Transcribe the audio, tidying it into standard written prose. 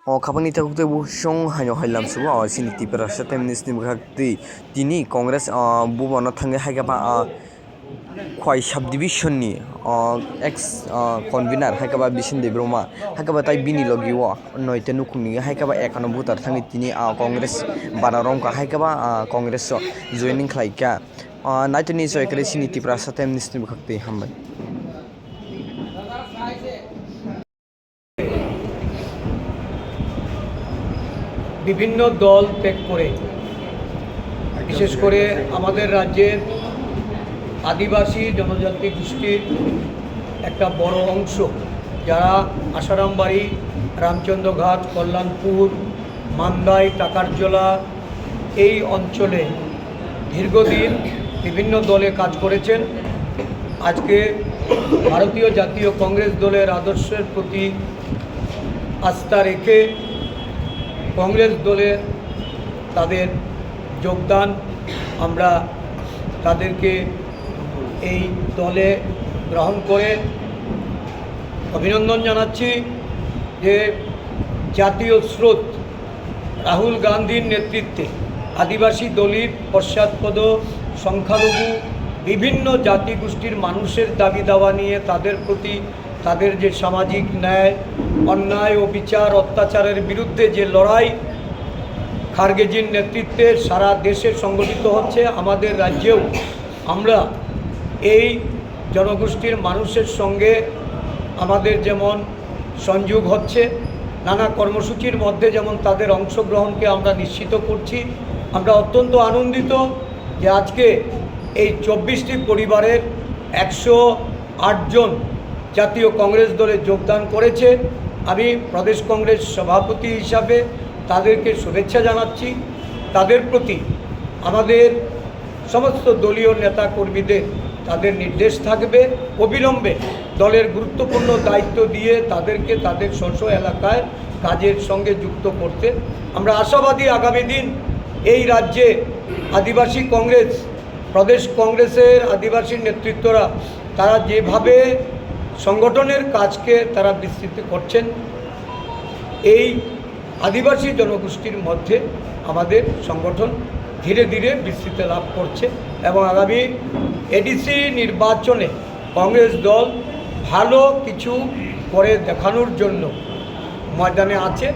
খাপাংনি থাকুতে বুসং হাইনো হাইলাম সুbo sini tipra satem nisni bhakti tini congress bubona thange haikaba khoi subdivision ni ex convener haikaba bisin de broma haikaba tai bini logiwo noite nukungni haikaba ekano butar thangi tini congress banarom ka haikaba congress joining khlaika naitoni soikre sini tipra satem nisni bhakti hambai বিভিন্ন দল ত্যাগ করে বিশেষ করে আমাদের রাজ্যের আদিবাসী জনজাতি গোষ্ঠীর একটা বড় অংশ যারা আসারামবাড়ি, রামচন্দ্রঘাট, কল্যাণপুর, মান্দাই, টাকারজলা এই অঞ্চলে দীর্ঘদিন বিভিন্ন দলে কাজ করেছেন। আজকে ভারতীয় জাতীয় কংগ্রেস দলের আদর্শের প্রতি আস্থা রেখে কংগ্রেস দলে তাদের যোগদান, আমরা তাদেরকে এই দলে গ্রহণ করে অভিনন্দন জানাচ্ছি যে জাতীয় স্রোত রাহুল গান্ধীর নেতৃত্বে আদিবাসী দলিত, পশ্চাৎপদ, সংখ্যালঘু বিভিন্ন জাতিগোষ্ঠীর মানুষের দাবি দাওয়া নিয়ে তাদের প্রতি তাদের যে সামাজিক ন্যায়, অন্যায় ও বিচার অত্যাচারের বিরুদ্ধে যে লড়াই খারগেজির নেতৃত্বে সারা দেশে সংগঠিত হচ্ছে, আমাদের রাজ্যেও আমরা এই জনগোষ্ঠীর মানুষের সঙ্গে আমাদের যেমন সংযোগ হচ্ছে, নানা কর্মসূচির মধ্যে যেমন তাদের অংশগ্রহণকে আমরা নিশ্চিত করছি। আমরা অত্যন্ত আনন্দিত যে আজকে এই 24টি পরিবারের 108 জন জাতীয় কংগ্রেস দলে যোগদান করেছে। আমি প্রদেশ কংগ্রেস সভাপতি হিসাবে তাদেরকে শুভেচ্ছা জানাচ্ছি। তাদের প্রতি আমাদের সমস্ত দলীয় নেতা কর্মীদের তাদের নির্দেশ থাকবে অবিলম্বে দলের গুরুত্বপূর্ণ দায়িত্ব দিয়ে তাদেরকে তাদের স্ব এলাকায় কাজের সঙ্গে যুক্ত করতে। আমরা আশাবাদী আগামী দিন এই রাজ্যে আদিবাসী কংগ্রেস, প্রদেশ কংগ্রেসের আদিবাসী নেতৃত্বরা তারা যেভাবে সংগঠনের কাজকে তারা বিস্তৃত করছেন, এই আদিবাসী জনগোষ্ঠীর মধ্যে আমাদের সংগঠন ধীরে ধীরে বিস্তৃতি লাভ করছে এবং আগামী এডিসি নির্বাচনে কংগ্রেস দল ভালো কিছু করে দেখানোর জন্য ময়দানে আছে।